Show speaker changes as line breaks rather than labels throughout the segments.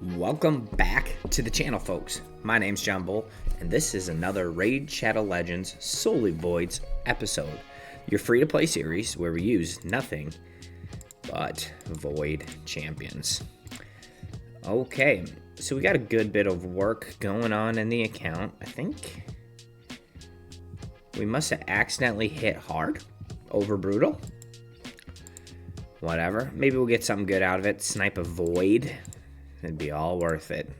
Welcome back to the channel, folks. My name's John Bull, and this is another Raid Shadow Legends Solely Voids episode, your free-to-play series where we use nothing but Void champions. Okay, so we got a good bit of work going on in the account. I think we must have accidentally hit hard over brutal. Whatever, maybe we'll get something good out of it. Snipe a void. It'd be all worth it.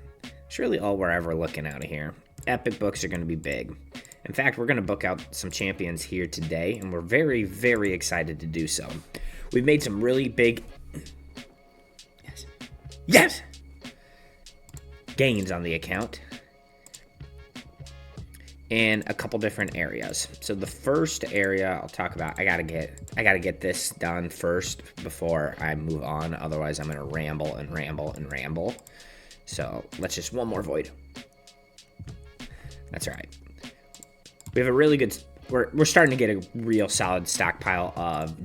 It's really all we're ever looking out of here. Epic books are going to be big. In fact, we're going to book out some champions here today, and we're very, very excited to do so. We've made some really big yes gains on the account in a couple different areas. So the first area I'll talk about, I gotta get this done first before I move on. Otherwise, I'm gonna ramble and ramble and ramble. So let's just one more void. That's all right. We have a really good. We're starting to get a real solid stockpile of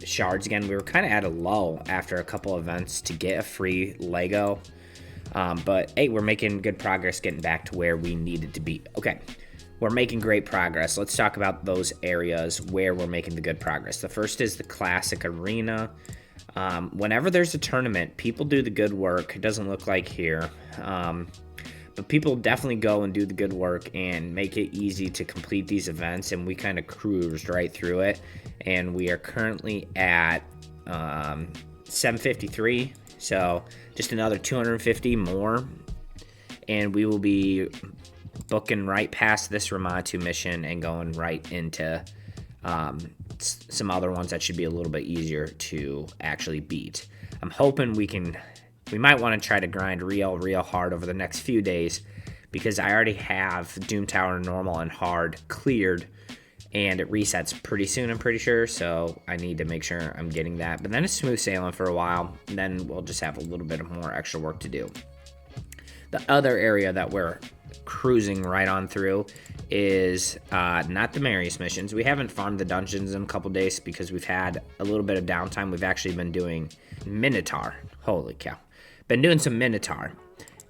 shards again. We were kind of at a low after a couple events to get a free Lego. But hey, we're making good progress getting back to where we needed to be. Okay, we're making great progress. Let's talk about those areas where we're making the good progress. The first is the classic arena. Whenever there's a tournament, people do the good work. It doesn't look like here. But people definitely go and do the good work and make it easy to complete these events. And we kind of cruised right through it. And we are currently at 753. So just another 250 more, and we will be booking right past this Ramatu mission and going right into some other ones that should be a little bit easier to actually beat. I'm hoping we might want to try to grind real hard over the next few days, because I already have Doom Tower normal and hard cleared, and it resets pretty soon, I'm pretty sure, so I need to make sure I'm getting that. But then it's smooth sailing for a while, and then we'll just have a little bit of more extra work to do. The other area that we're cruising right on through is not the Marius missions. We haven't farmed the dungeons in a couple days because we've had a little bit of downtime. We've actually been doing Minotaur. Holy cow. Been doing some Minotaur.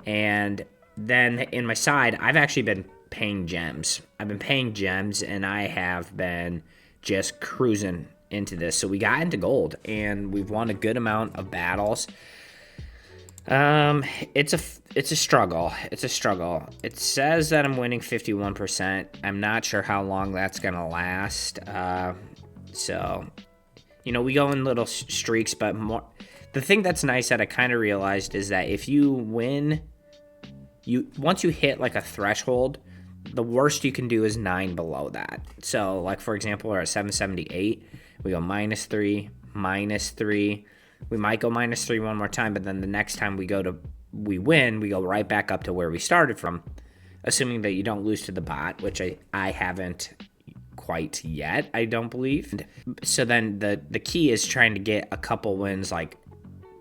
And then in my side, I've actually been paying gems. I've been paying gems, and I have been just cruising into this. So we got into gold, and we've won a good amount of battles. It's a struggle. It's a struggle. It says that I'm winning 51%. I'm not sure how long that's gonna last. So, we go in little streaks, but more. The thing that's nice that I kind of realized is that if you win, once you hit like a threshold, the worst you can do is 9 below that. So, like, for example, we're at 778. We go -3, -3. We might go -3 one more time, but then the next time we win, we go right back up to where we started from, assuming that you don't lose to the bot, which I haven't quite yet, I don't believe. So then the key is trying to get a couple wins, like,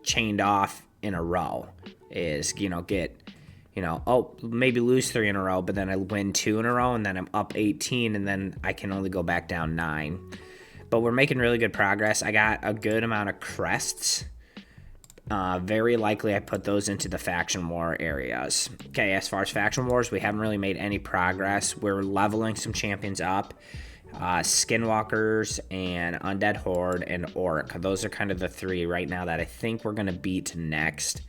chained off in a row, is, maybe lose 3 in a row, but then I win 2 in a row, and then I'm up 18, and then I can only go back down 9. But we're making really good progress. I got a good amount of crests. Very likely I put those into the faction war areas. Okay, as far as faction wars, we haven't really made any progress. We're leveling some champions up. Skinwalkers and Undead Horde and Orc. Those are kind of the 3 right now that I think we're going to beat next.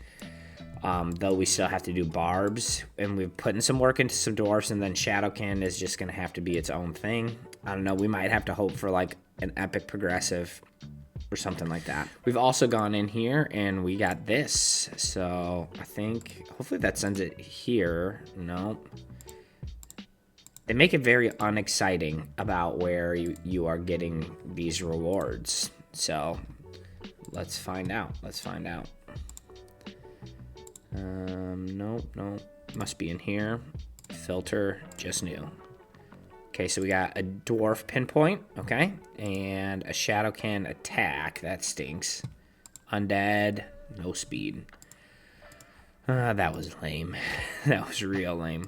Though we still have to do barbs, and we're putting some work into some dwarfs, and then Shadowkin is just going to have to be its own thing. I don't know, we might have to hope for like an epic progressive or something like that. We've also gone in here and we got this, so I think hopefully that sends it here. No, they make it very unexciting about where you are getting these rewards, so let's find out. Nope. Must be in here. Filter, just new. Okay, so we got a dwarf pinpoint, okay, and a Shadowkin attack. That stinks. Undead, no speed. That was lame. That was real lame.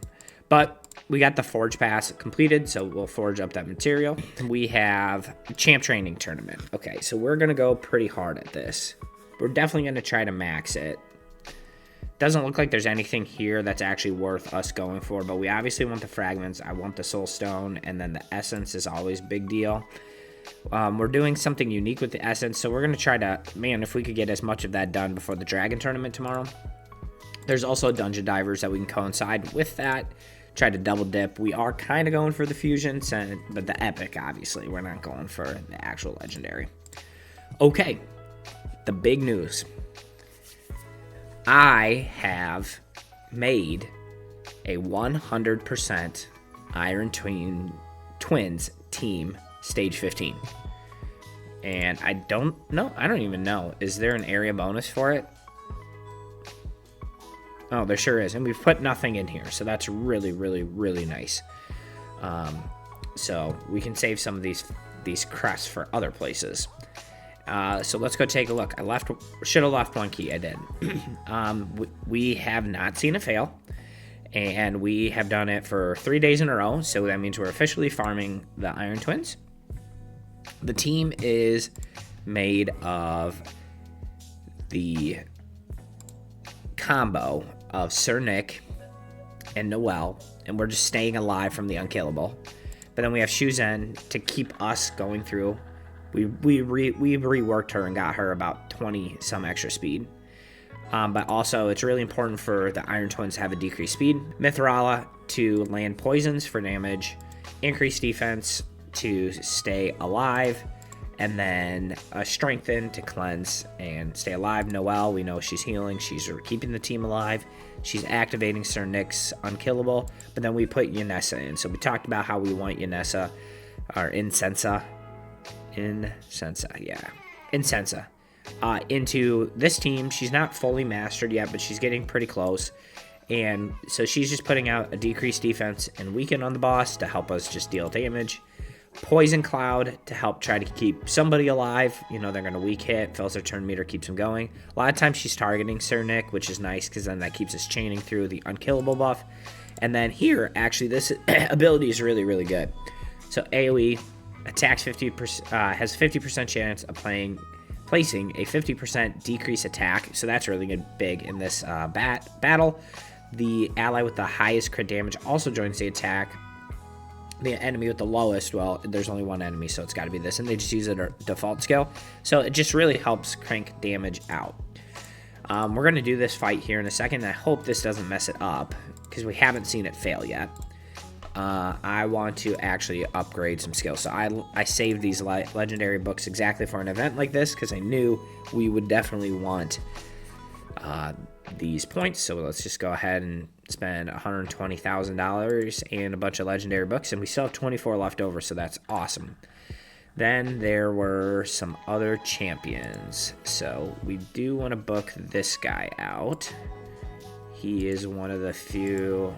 But we got the Forge Pass completed, so we'll forge up that material. We have a Champ Training Tournament. Okay, so we're going to go pretty hard at this. We're definitely going to try to max it. Doesn't look like there's anything here that's actually worth us going for, but we obviously want the fragments. I want the soul stone, and then the essence is always a big deal. We're doing something unique with the essence, so we're going to try to, man, if we could get as much of that done before the dragon tournament tomorrow. There's also dungeon divers that we can coincide with that. Try to double dip. We are kind of going for the fusions, but the epic, obviously. We're not going for the actual legendary. Okay, the big news. I have made a 100% Iron Twins team stage 15. And I don't even know. Is there an area bonus for it? Oh, there sure is. And we've put nothing in here, so that's really, really, really nice. So we can save some of these crests for other places. So let's go take a look. Should have left one key. I did. We have not seen it fail, and we have done it for 3 days in a row. So that means we're officially farming the Iron Twins. The team is made of the combo of Sir Nick and Noelle, and we're just staying alive from the unkillable. But then we have Shuzen to keep us going through. We reworked her and got her about 20 some extra speed. But also it's really important for the Iron Twins to have a decreased speed. Mithrala to land poisons for damage, increase defense to stay alive, and then a strengthen to cleanse and stay alive. Noelle, we know she's healing. She's keeping the team alive. She's activating Sir Nick's unkillable. But then we put Yanessa in. So we talked about how we want Yanessa, or Incensa, into this team. She's not fully mastered yet, but she's getting pretty close. And so she's just putting out a decreased defense and weaken on the boss to help us just deal damage. Poison Cloud to help try to keep somebody alive. They're going to weak hit, fills their turn meter, keeps them going. A lot of times she's targeting Sir Nick, which is nice because then that keeps us chaining through the unkillable buff. And then here, actually, this ability is really, really good. So AoE attacks 50%, has 50% chance of placing a 50% decrease attack. So that's really good, big in this battle. The ally with the highest crit damage also joins the attack. The enemy with the lowest, well, there's only one enemy, so it's got to be this, and they just use a default skill. So it just really helps crank damage out. We're going to do this fight here in a second, and I hope this doesn't mess it up, because we haven't seen it fail yet. I want to actually upgrade some skills. So I saved these legendary books exactly for an event like this, because I knew we would definitely want these points. So let's just go ahead and spend $120,000 and a bunch of legendary books, and we still have 24 left over, so that's awesome. Then there were some other champions. So we do want to book this guy out. He is one of the few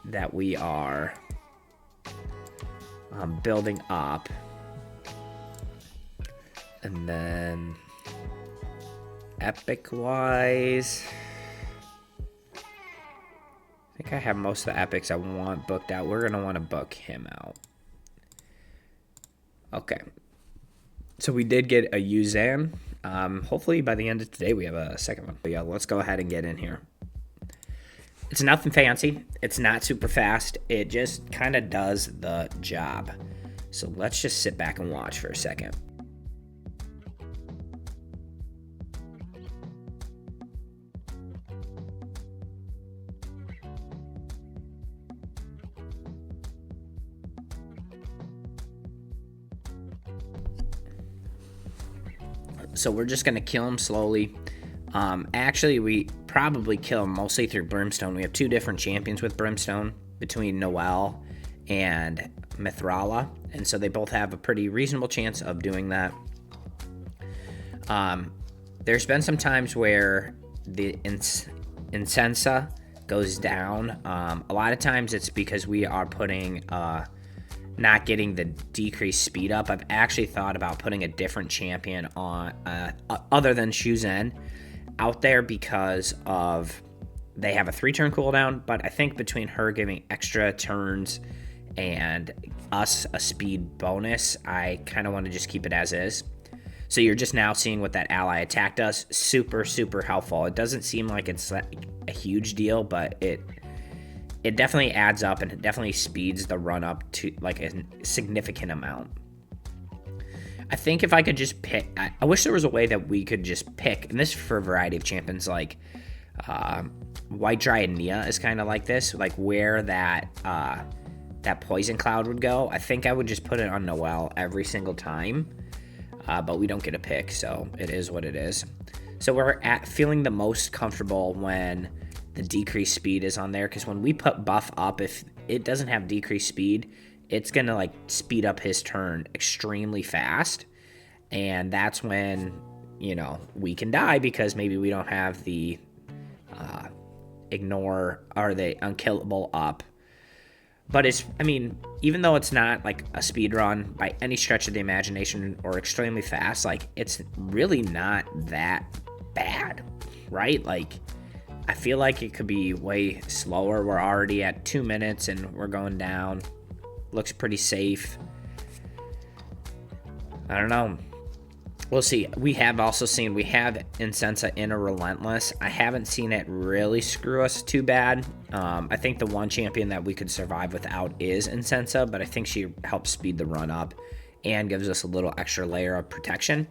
that we are building up. And then epic-wise, I think I have most of the epics I want booked out. We're going to want to book him out. Okay. So we did get a Yuzan. Hopefully by the end of today we have a second one. But yeah, let's go ahead and get in here. It's nothing fancy. It's not super fast. It just kind of does the job. So let's just sit back and watch for a second. So we're just going to kill him slowly. Actually, we probably kill him mostly through Brimstone. We have two different champions with Brimstone between Noelle and Mithrala. And so they both have a pretty reasonable chance of doing that. There's been some times where the Incensa goes down. A lot of times it's because we are putting... not getting the decreased speed up. I've actually thought about putting a different champion on other than Shuzen out there because of they have a 3-turn cooldown, but I think between her giving extra turns and us a speed bonus, I kind of want to just keep it as is. So you're just now seeing what that ally attack does. Super, super helpful. It doesn't seem like it's a huge deal, but it definitely adds up, and it definitely speeds the run up to like a significant amount. I think if I could just pick, I wish there was a way that we could just pick, and this is for a variety of champions, like White Dryad Nia is kind of like this, like where that poison cloud would go. I think I would just put it on Noelle every single time. But we don't get a pick, so it is what it is. So we're feeling the most comfortable when the decreased speed is on there, because when we put buff up, if it doesn't have decreased speed, it's gonna like speed up his turn extremely fast, and that's when, you know, we can die because maybe we don't have the ignore or the unkillable up. But it's, I mean, even though it's not like a speed run by any stretch of the imagination or extremely fast, like it's really not that bad, right? Like I feel like it could be way slower. We're already at 2 minutes and we're going down. Looks pretty safe. I don't know. We'll see. We have also seen, we have Incensa in a Relentless. I haven't seen it really screw us too bad. I think the one champion that we could survive without is Incensa, but I think she helps speed the run up and gives us a little extra layer of protection.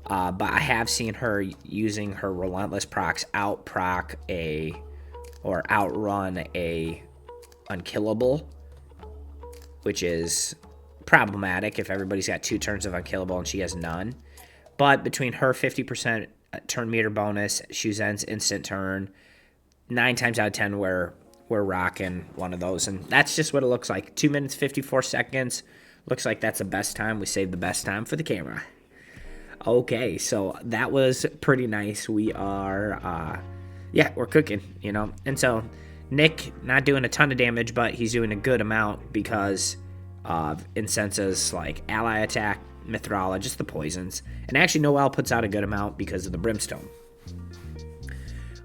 But I have seen her using her Relentless procs out-proc or outrun a unkillable, which is problematic if everybody's got 2 turns of unkillable and she has none. But between her 50% turn meter bonus, Shuzen's instant turn, 9 times out of 10 we're rocking one of those. And that's just what it looks like. 2 minutes, 54 seconds. Looks like that's the best time. We saved the best time for the camera. Okay, so that was pretty nice. We are, we're cooking, you know. And so Nick, not doing a ton of damage, but he's doing a good amount because of Incensa's like ally attack, Mithrala, just the poisons. And actually Noelle puts out a good amount because of the Brimstone.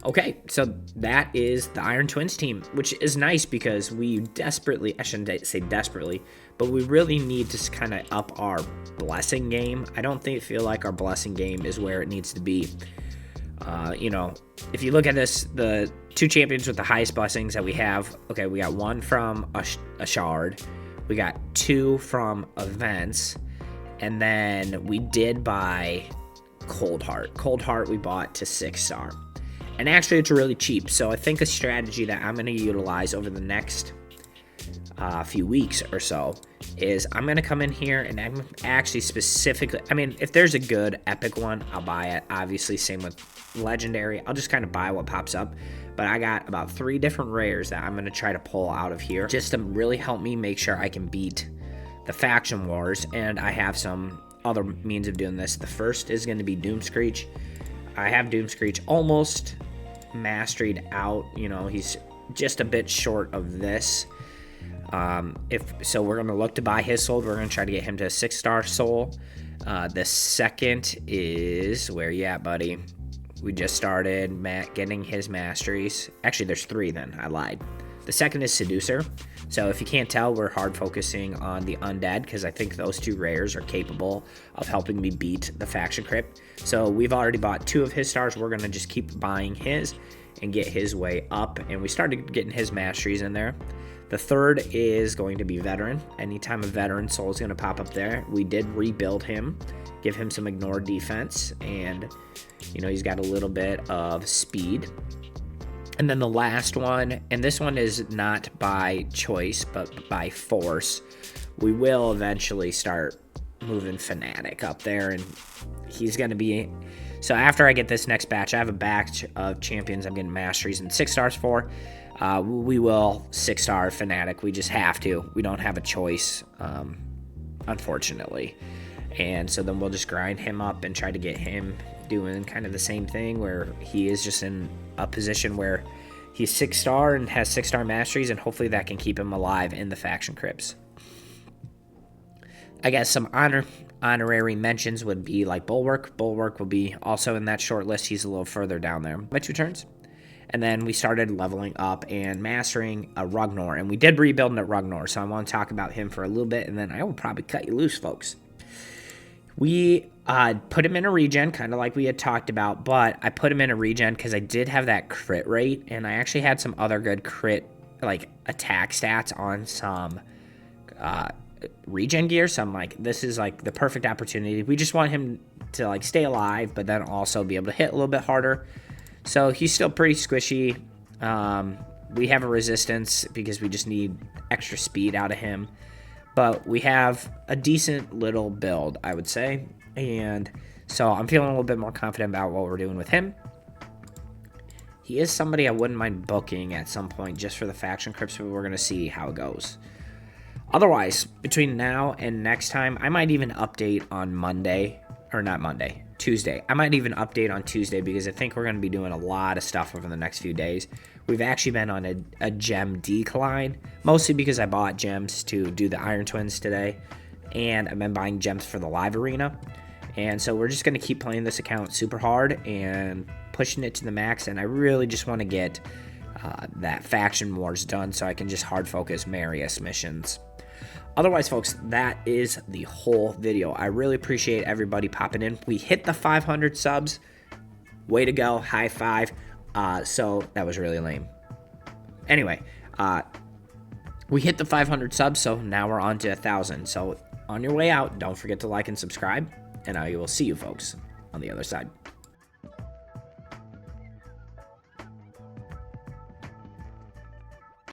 Okay, so that is the Iron Twins team, which is nice because we desperately, I shouldn't say desperately, but we really need to kind of up our blessing game. I don't feel like our blessing game is where it needs to be. You know, if you look at this, the 2 champions with the highest blessings that we have, okay, we got 1 from a shard, we got 2 from events, and then we did buy Cold Heart. Cold Heart we bought to 6-star. And actually it's really cheap, so I think a strategy that I'm going to utilize over the next few weeks or so is I'm going to come in here and I'm actually specifically, I mean, if there's a good epic one, I'll buy it. Obviously, same with legendary. I'll just kind of buy what pops up. But I got about 3 different rares that I'm going to try to pull out of here just to really help me make sure I can beat the faction wars. And I have some other means of doing this. The first is going to be Doomscreech. I have Doomscreech almost mastered out. You know, he's just a bit short of this. So we're going to look to buy his soul. We're going to try to get him to a 6-star soul. The second is, where you at, buddy? We just started getting his masteries. Actually, there's 3 then. I lied. The second is Seducer. So if you can't tell, we're hard focusing on the undead because I think those 2 rares are capable of helping me beat the faction crypt. So we've already bought 2 of his stars. We're going to just keep buying his and get his way up. And we started getting his masteries in there. The third is going to be Veteran. Anytime a Veteran soul is going to pop up there. We did rebuild him, give him some ignored defense, and you know, he's got a little bit of speed. And then the last one, and this one is not by choice, but by force. We will eventually start moving Fanatic up there, and he's going to be... So after I get this next batch, I have a batch of champions I'm getting masteries and 6 stars for. We will 6-star Fanatic. We just have to. We don't have a choice, unfortunately. And so then we'll just grind him up and try to get him doing kind of the same thing where he is just in a position where he's 6-star and has 6-star masteries, and hopefully that can keep him alive in the faction crypts. I guess some honorary mentions would be like Bulwark. Bulwark will be also in that short list. He's a little further down there. My 2 turns. And then we started leveling up and mastering a Rugnor. And we did rebuild a Rugnor, so I want to talk about him for a little bit, and then I will probably cut you loose, folks. We Put him in a regen, kind of like we had talked about, but I put him in a regen because I did have that crit rate, and I actually had some other good crit, like, attack stats on some regen gear, so I'm like, this is, like, the perfect opportunity. We just want him to, like, stay alive, but then also be able to hit a little bit harder. So he's still pretty squishy. We have a resistance because we just need extra speed out of him. But we have a decent little build, I would say. And so I'm feeling a little bit more confident about what we're doing with him. He is somebody I wouldn't mind booking at some point just for the faction crypts, but we're going to see how it goes. Otherwise, between now and next time, I might even update on Monday. Or not Monday, Tuesday. I might even update on Tuesday because I think we're going to be doing a lot of stuff over the next few days. We've actually been on a gem decline, mostly because I bought gems to do the Iron Twins today, and I've been buying gems for the live arena. And so we're just going to keep playing this account super hard and pushing it to the max, and I really just want to get that faction wars done so I can just hard focus Marius missions. Otherwise, folks, that is the whole video. I really appreciate everybody popping in. We hit the 500 subs. Way to go. High five. So that was really lame. Anyway, we hit the 500 subs, so now we're on to 1,000. So on your way out, don't forget to like and subscribe, and I will see you folks on the other side.